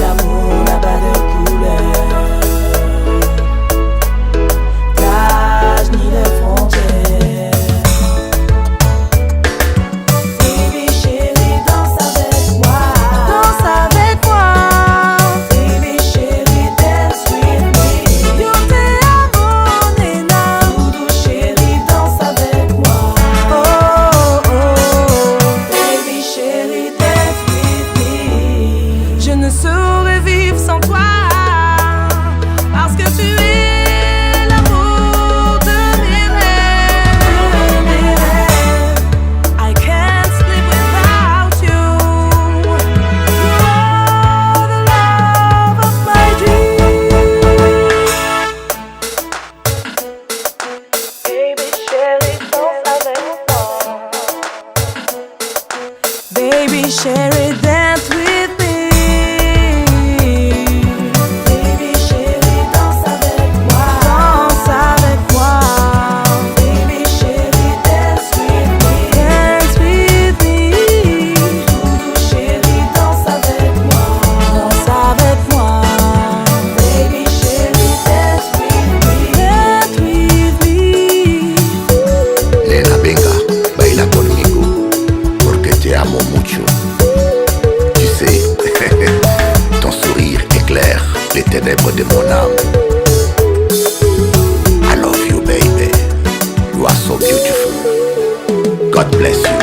L'amour n'a pas de couleur, d'âge ni de frontières. Baby chérie, danse avec moi. Danse avec moi. Baby chérie, dance with me. Yo te amo, nena. Doudou chérie, danse avec moi. Oh, oh, oh. Baby chérie, dance with me. Je ne saurais vivre sans toi, parce que tu es l'amour de mes rêves. I can't sleep without you. You're the love of my dreams. Baby chérie, danse avec moi. Baby chérie, dance with me. Baby chérie, danse avec moi. Danse avec moi. Baby chérie, dance with me. Dance with me. Doudou chérie, danse avec moi. Danse avec moi. Baby chérie, dance with me. Dance with me. Nena, venga, baila conmigo, porque te amo mucho. Tu sais, ton sourire éclaire les ténèbres de mon âme. I love you, baby. You are so beautiful. God bless you.